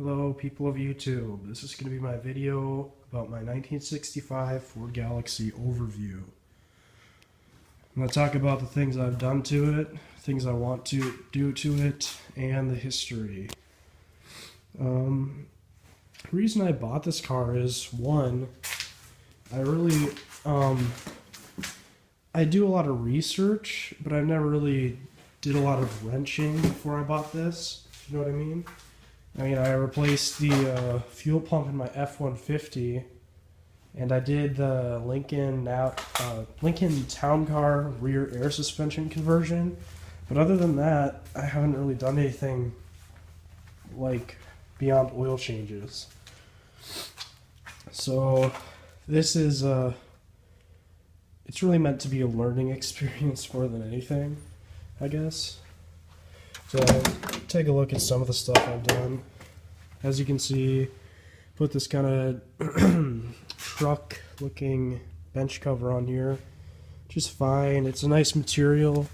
Hello people of YouTube, this is going to be my video about my 1965 Ford Galaxie overview. I'm going to talk about the things I've done to it, things I want to do to it, and the history. The reason I bought this car is, one, I do a lot of research, but I've never really did a lot of wrenching before I bought this, you know what I mean? I replaced the fuel pump in my F-150, and I did the Lincoln Town Car rear air suspension conversion. But other than that, I haven't really done anything like beyond oil changes. So this is it's really meant to be a learning experience more than anything, I guess. So take a look at some of the stuff I've done. As you can see, put this kind of truck looking bench cover on here, which is fine. It's a nice material.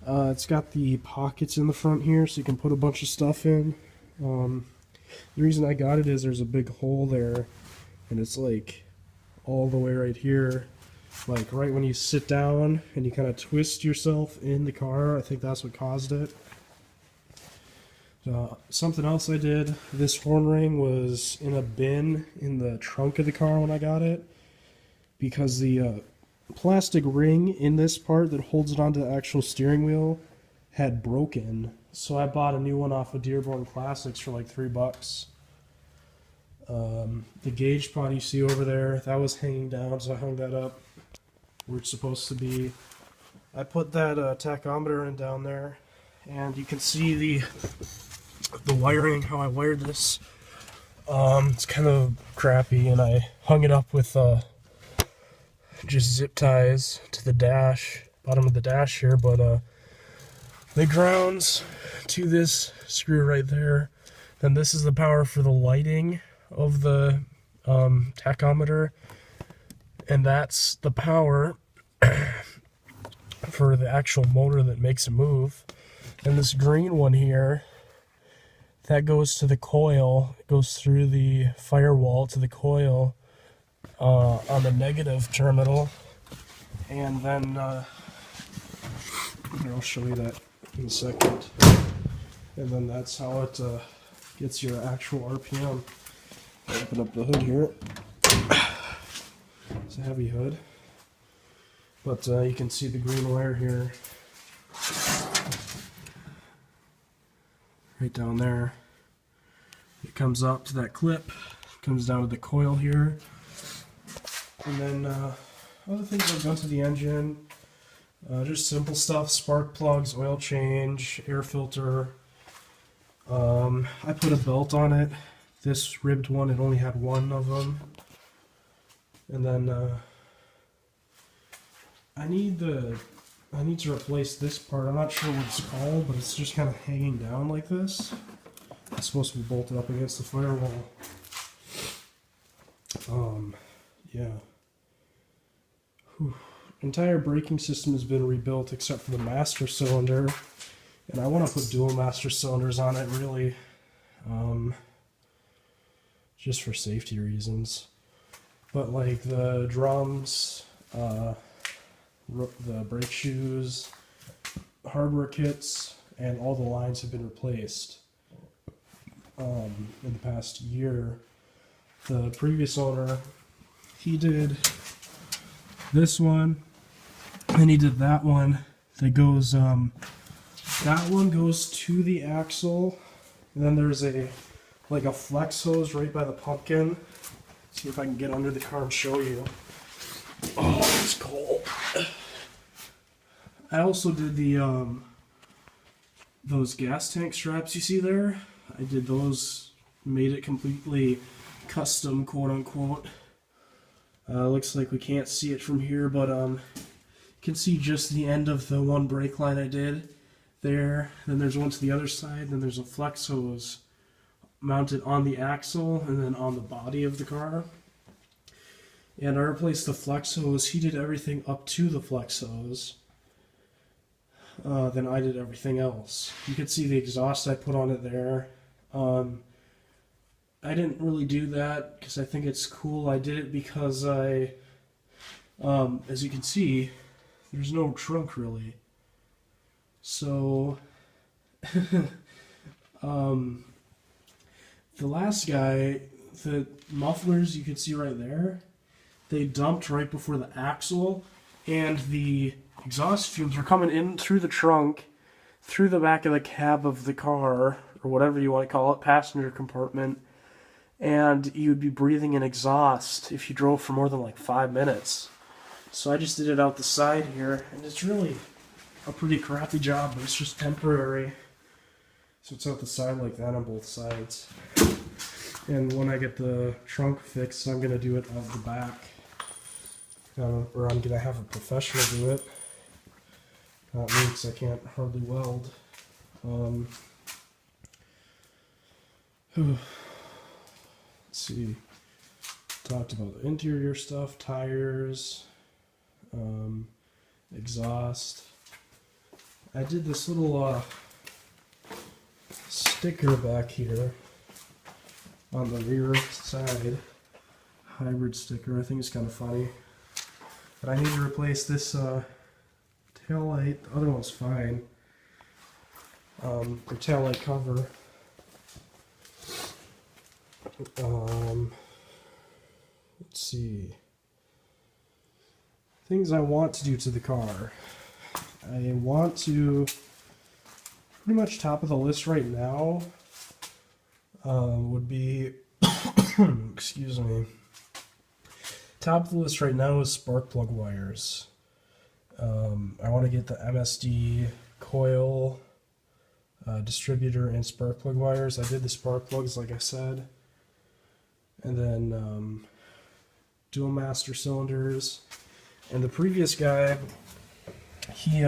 It's got the pockets in the front here so you can put a bunch of stuff in. The reason I got it is there's a big hole there, and it's like all the way right here, like right when you sit down and you kind of twist yourself in the car. I think that's what caused it. Something else I did, this horn ring was in a bin in the trunk of the car when I got it, because the plastic ring in this part that holds it onto the actual steering wheel had broken, so I bought a new one off of Dearborn Classics for like $3. The gauge pod you see over there, that was hanging down, so I hung that up where it's supposed to be. I put that tachometer in down there, and you can see the wiring, how I wired this. It's kind of crappy, and I hung it up with just zip ties to the dash, bottom of the dash here, but the grounds to this screw right there. Then this is the power for the lighting of the tachometer, and that's the power for the actual motor that makes it move. And this green one here, that goes to the coil. It goes through the firewall to the coil on the negative terminal. And then, I'll show you that in a second. And then that's how it gets your actual RPM. Open up the hood here. It's a heavy hood. But you can see the green wire here. Right down there. It comes up to that clip, comes down to the coil here. And then other things I've done to the engine, just simple stuff: spark plugs, oil change, air filter. I put a belt on it. This ribbed one, it only had one of them. And then I need to replace this part. I'm not sure what it's called, but it's just kind of hanging down like this. It's supposed to be bolted up against the firewall. Yeah. Whew. Entire braking system has been rebuilt except for the master cylinder, and I want to put dual master cylinders on it, really, just for safety reasons. But like the drums, the brake shoes, hardware kits, and all the lines have been replaced in the past year. The previous owner, he did this one, and he did that one. That goes, that one goes to the axle, and then there's like a flex hose right by the pumpkin. See if I can get under the car and show you. Oh, it's cold. I also did the those gas tank straps you see there. I did those, made it completely custom, quote unquote. Looks like we can't see it from here, but you can see just the end of the one brake line I did there. Then there's one to the other side. Then there's a flex hose mounted on the axle and then on the body of the car. And I replaced the flex hose. He did everything up to the flex hose. Then I did everything else. You can see the exhaust I put on it there. I didn't really do that because I think it's cool. I did it because as you can see, there's no trunk really. So, the last guy, the mufflers you can see right there, they dumped right before the axle, and the exhaust fumes were coming in through the trunk, through the back of the cab of the car, or whatever you want to call it, passenger compartment, and you'd be breathing in exhaust if you drove for more than like 5 minutes. So I just did it out the side here, and it's really a pretty crappy job, but it's just temporary. So it's out the side like that on both sides. And when I get the trunk fixed, I'm going to do it out the back. Or I'm going to have a professional do it. Not me, because I can't hardly weld. Let's see. Talked about the interior stuff, tires, exhaust. I did this little sticker back here on the rear side, hybrid sticker. I think it's kind of funny. But I need to replace this tail light. The other one's fine. The tail light cover. Let's see. Things I want to do to the car. I want to, pretty much top of the list right now, would be, excuse me, top of the list right now is spark plug wires. I want to get the MSD coil, distributor, and spark plug wires. I did the spark plugs like I said, and then dual master cylinders. And the previous guy, he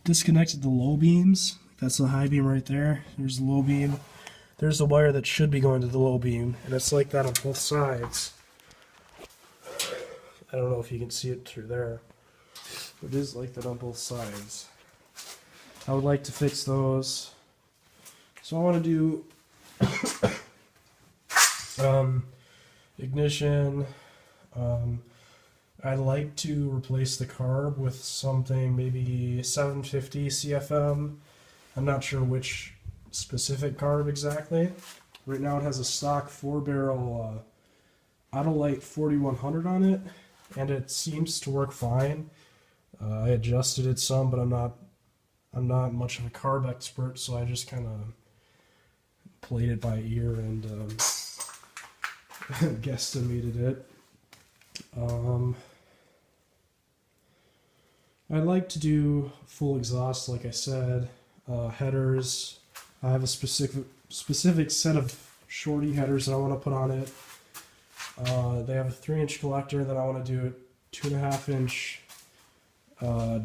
disconnected the low beams. That's the high beam right there. There's the low beam. There's the wire that should be going to the low beam, and it's like that on both sides. I don't know if you can see it through there. It is like that on both sides. I would like to fix those. So I want to do ignition. I'd like to replace the carb with something maybe 750 CFM. I'm not sure which specific carb exactly. Right now it has a stock 4-barrel Autolite 4100 on it, and it seems to work fine. I adjusted it some, but I'm not much of a carb expert, so I just kind of played it by ear and guesstimated it. I'd like to do full exhaust, like I said. Headers. I have a specific set of shorty headers that I want to put on it. They have a 3-inch collector, then I want to do a 2.5-inch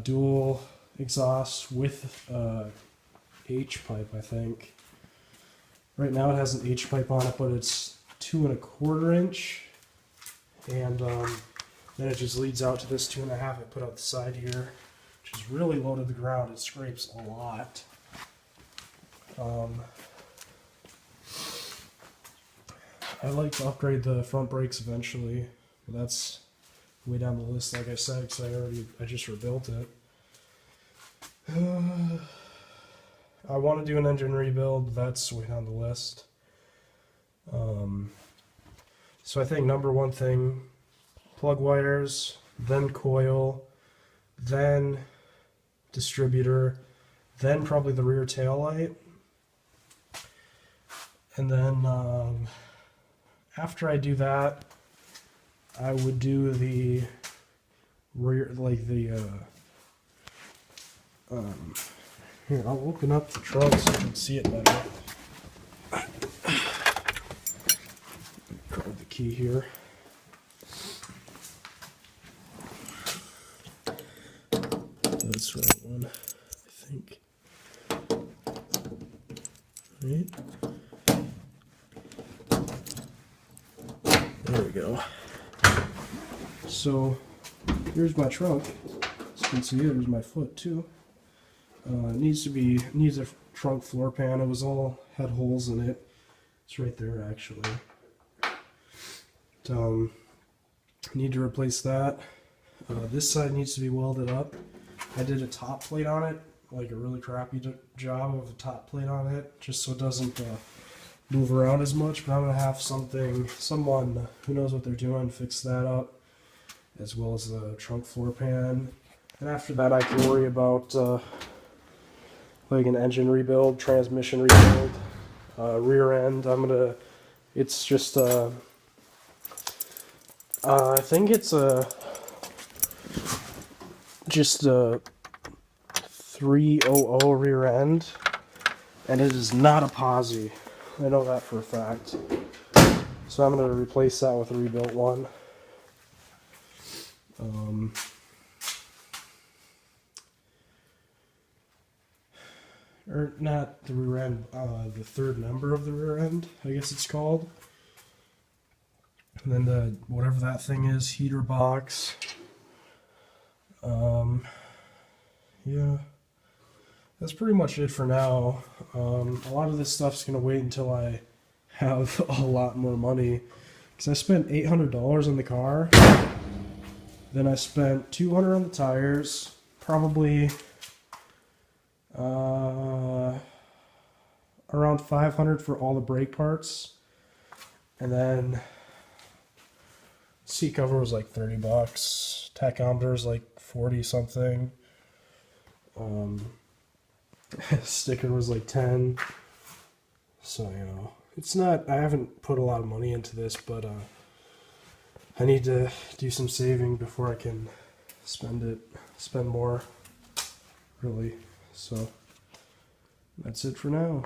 dual exhaust with H pipe, I think. Right now it has an H pipe on it, but it's 2.25 inch, and then it just leads out to this 2.5 I put out the side here, which is really low to the ground. It scrapes a lot. I'd like to upgrade the front brakes eventually, but that's way down the list, like I said, because I just rebuilt it. I want to do an engine rebuild. That's way down the list. So I think number one thing, plug wires, then coil, then distributor, then probably the rear tail light, and then after I do that, I would do the rear, like the here, I'll open up the trunk so you can see it better. Grab the key here. That's the right one, I think. Right. There we go. So here's my trunk. As you can see, there's my foot too. It needs a trunk floor pan. It was all had holes in it. It's right there actually. Need to replace that. This side needs to be welded up. I did a top plate on it, like a really crappy job of a top plate on it, just so it doesn't move around as much. But I'm gonna have someone who knows what they're doing fix that up, as well as the trunk floor pan. And after that, I can worry about like an engine rebuild, transmission rebuild, rear end. It's just I think it's just a 300 rear end, and it is not a posi. I know that for a fact. So I'm going to replace that with a rebuilt one. Or not the rear end, the third member of the rear end, I guess it's called. And then the whatever that thing is, heater box. Yeah, that's pretty much it for now. A lot of this stuff's gonna wait until I have a lot more money, because I spent $800 on the car. Then I spent $200 on the tires, probably around $500 for all the brake parts, and then seat cover was like $30. Tachometer was like 40 something. Sticker was like 10. So, you know, it's not, I haven't put a lot of money into this, but I need to do some saving before I can spend more, really. So that's it for now.